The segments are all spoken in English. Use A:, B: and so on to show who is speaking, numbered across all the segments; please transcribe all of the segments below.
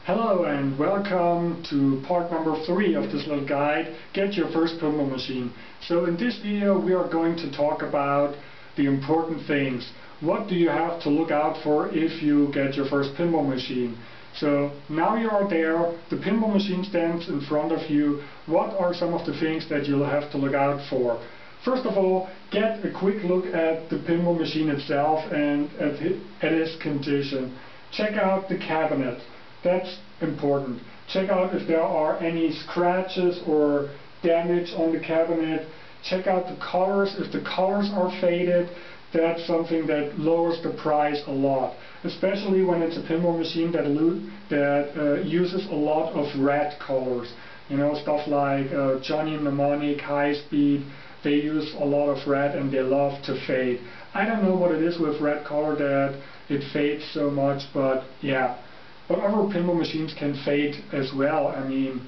A: Hello and welcome to part number 3 of this little guide, Get Your First Pinball Machine. So in this video we are going to talk about the important things. What do you have to look out for if you get your first pinball machine? So now you are there, the pinball machine stands in front of you. What are some of the things that you'll have to look out for? First of all, get a quick look at the pinball machine itself and at its condition. Check out the cabinet. That's important. Check out if there are any scratches or damage on the cabinet. Check out the colors. If the colors are faded, that's something that lowers the price a lot. Especially when it's a pinball machine that uses a lot of red colors. You know, stuff like Johnny Mnemonic, High Speed. They use a lot of red and they love to fade. I don't know what it is with red color that it fades so much, but yeah. But other pinball machines can fade as well. I mean,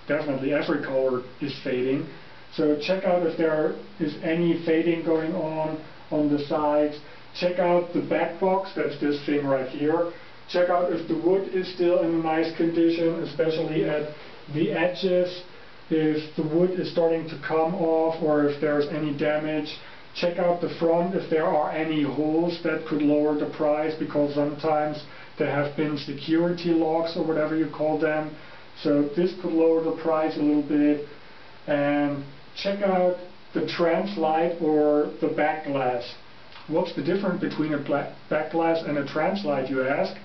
A: definitely every color is fading. So check out if there is any fading going on the sides. Check out the back box, that's this thing right here. Check out if the wood is still in a nice condition, especially at the edges. If the wood is starting to come off or if there's any damage. Check out the front if there are any holes that could lower the price, because sometimes there have been security locks or whatever you call them. So this could lower the price a little bit. And check out the trans light or the back glass. What's the difference between a back glass and a trans light, you ask?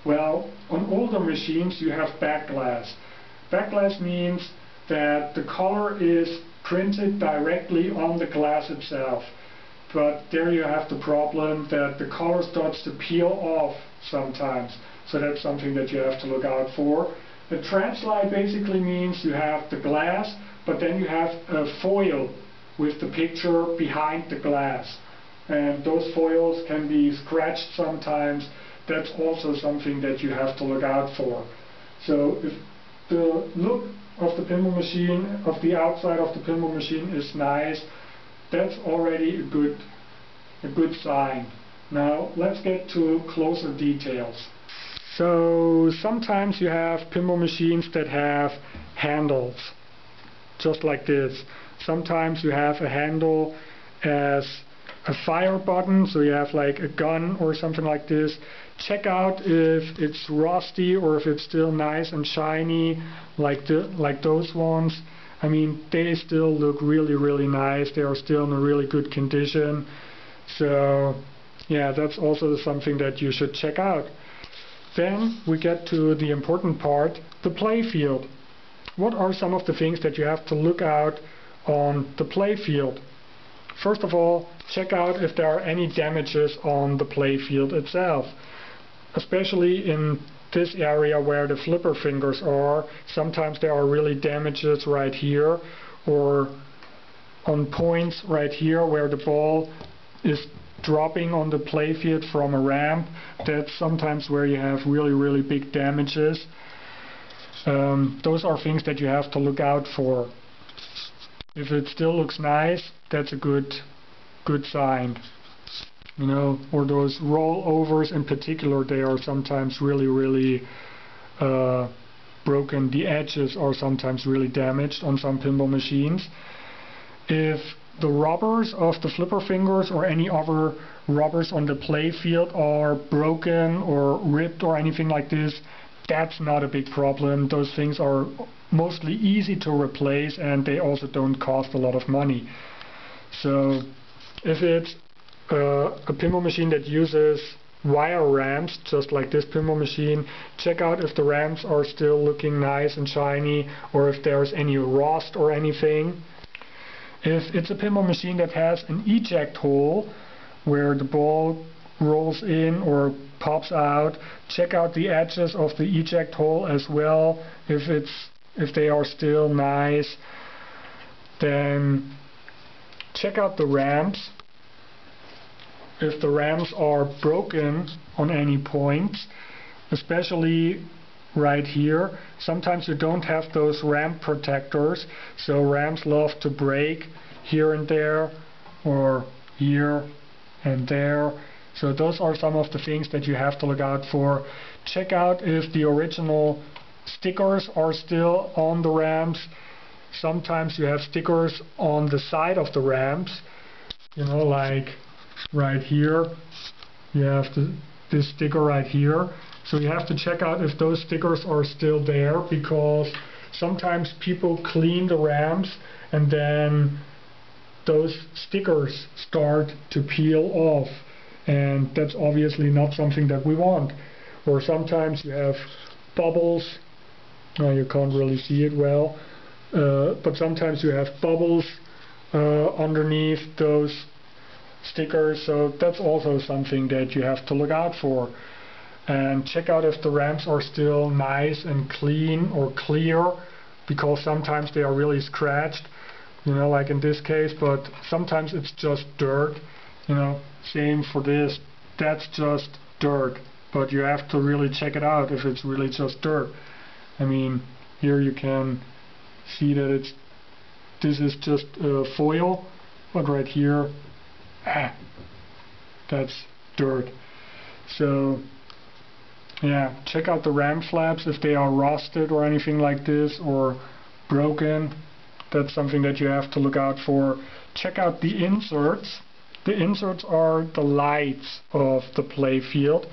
A: Well, on older machines you have back glass. Back glass means that the color is printed directly on the glass itself. But there you have the problem that the color starts to peel off sometimes. So that's something that you have to look out for. The trans light basically means you have the glass, but then you have a foil with the picture behind the glass. And those foils can be scratched sometimes. That's also something that you have to look out for. So if the look of the pinball machine, of the outside of the pinball machine is nice, that's already a good sign. Now let's get to closer details. So sometimes you have pinball machines that have handles, just like this. Sometimes you have a handle as a fire button, so you have like a gun or something like this. Check out if it's rusty or if it's still nice and shiny like those ones. I mean, they still look really nice. They are still in a really good condition. So yeah, that's also something that you should check out. Then we get to the important part, the play field. What are some of the things that you have to look out on the play field? First of all, check out if there are any damages on the play field itself. Especially in this area where the flipper fingers are, sometimes there are really damages right here, or on points right here where the ball is dropping on the play field from a ramp. That's sometimes where you have really big damages. Those are things that you have to look out for. If it still looks nice, that's a good sign. You know, or those rollovers in particular, they are sometimes really broken. The edges are sometimes really damaged on some pinball machines. If the rubbers of the flipper fingers or any other rubbers on the play field are broken or ripped or anything like this, that's not a big problem. Those things are mostly easy to replace and they also don't cost a lot of money. So if it's a pinball machine that uses wire ramps, just like this pinball machine, check out if the ramps are still looking nice and shiny or if there's any rust or anything. If it's a pinball machine that has an eject hole where the ball rolls in or pops out, check out the edges of the eject hole as well. If they are still nice, then check out the ramps. If the ramps are broken on any point, especially right here, sometimes you don't have those ramp protectors, so ramps love to break here and there, or here and there. So those are some of the things that you have to look out for. Check out if the original stickers are still on the ramps. Sometimes you have stickers on the side of the ramps, you know, like right here you have this sticker right here. So you have to check out if those stickers are still there, because sometimes people clean the ramps and then those stickers start to peel off, and that's obviously not something that we want. Or sometimes you have bubbles. You can't really see it well, but sometimes you have bubbles underneath those stickers, so that's also something that you have to look out for. And check out if the ramps are still nice and clean or clear, because sometimes they are really scratched, you know, like in this case, but sometimes it's just dirt, you know. Same for this, that's just dirt, but you have to really check it out if it's really just dirt. I mean, here you can see that this is just foil, but right here, that's dirt. So yeah, check out the ram flaps if they are rusted or anything like this, or broken. That's something that you have to look out for. Check out the inserts. The inserts are the lights of the play field.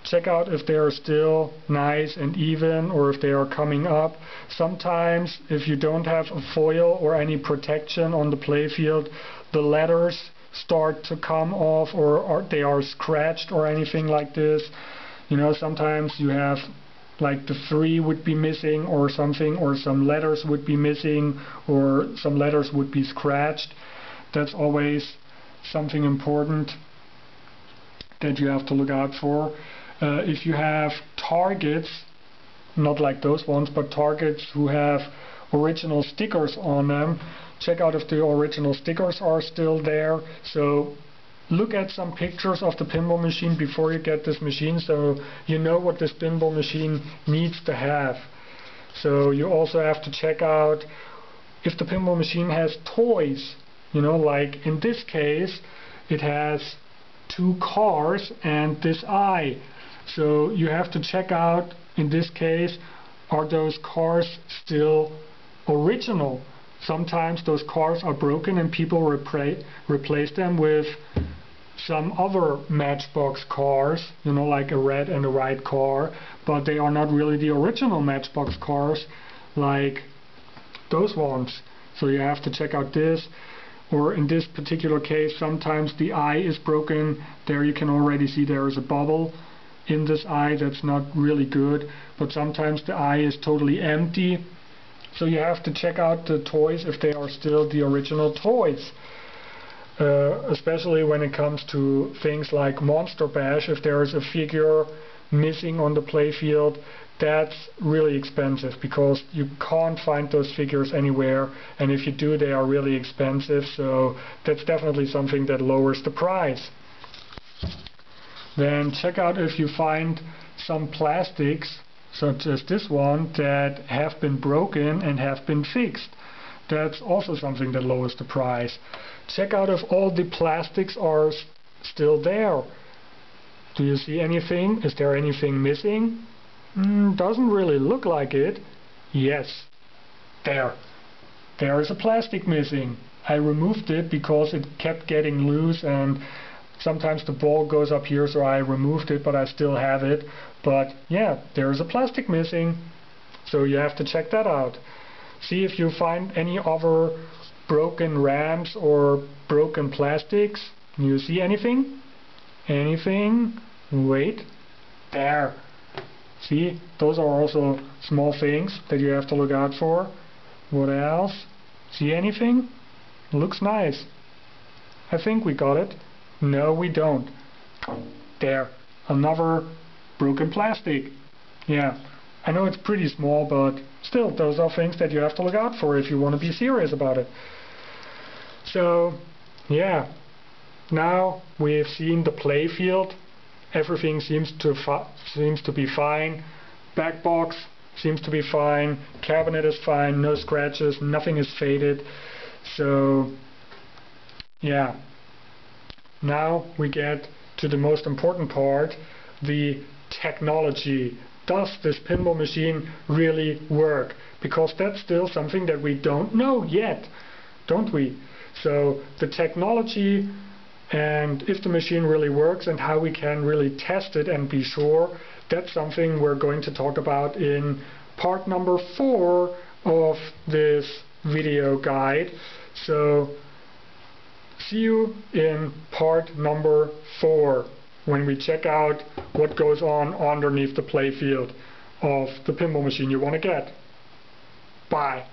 A: Check out if they are still nice and even, or if they are coming up. Sometimes if you don't have a foil or any protection on the play field, the letters start to come off, or they are scratched or anything like this. You know, sometimes you have like the 3 would be missing or something, or some letters would be missing, or some letters would be scratched. That's always something important that you have to look out for. If you have targets, not like those ones, but targets who have original stickers on them, check out if the original stickers are still there. So look at some pictures of the pinball machine before you get this machine, so you know what this pinball machine needs to have. So you also have to check out if the pinball machine has toys, you know, like in this case it has 2 cars and this eye. So you have to check out, in this case, are those cars still original? Sometimes those cars are broken and people replace them with some other Matchbox cars, you know, like a red and a white car, but they are not really the original Matchbox cars like those ones. So you have to check out this. Or in this particular case, sometimes the eye is broken. There you can already see there is a bubble in this eye. That's not really good. But sometimes the eye is totally empty. So you have to check out the toys if they are still the original toys. Especially when it comes to things like Monster Bash, if there is a figure missing on the playfield, that's really expensive, because you can't find those figures anywhere, and if you do, they are really expensive, so that's definitely something that lowers the price. Then check out if you find some plastics, such as this one, that have been broken and have been fixed. That's also something that lowers the price. Check out if all the plastics are still there. Do you see anything? Is there anything missing? Doesn't really look like it. Yes. There is a plastic missing. I removed it because it kept getting loose, and sometimes the ball goes up here, so I removed it, but I still have it. But yeah, there is a plastic missing. So you have to check that out. See if you find any other broken ramps or broken plastics. You see anything? Anything? Wait. There. See? Those are also small things that you have to look out for. What else? See anything? Looks nice. I think we got it. No, we don't. There. Another broken plastic. Yeah. I know it's pretty small, but still, those are things that you have to look out for if you want to be serious about it. So, yeah, now we've seen the play field. Everything seems to be fine. Back box seems to be fine. Cabinet is fine. No scratches. Nothing is faded. So, yeah. Now we get to the most important part, the technology. does this pinball machine really work? Because that's still something that we don't know yet, don't we? So the technology and if the machine really works and how we can really test it and be sure, that's something we're going to talk about in part number 4 of this video guide. So see you in part number 4 when we check out what goes on underneath the playfield of the pinball machine you want to get. Bye.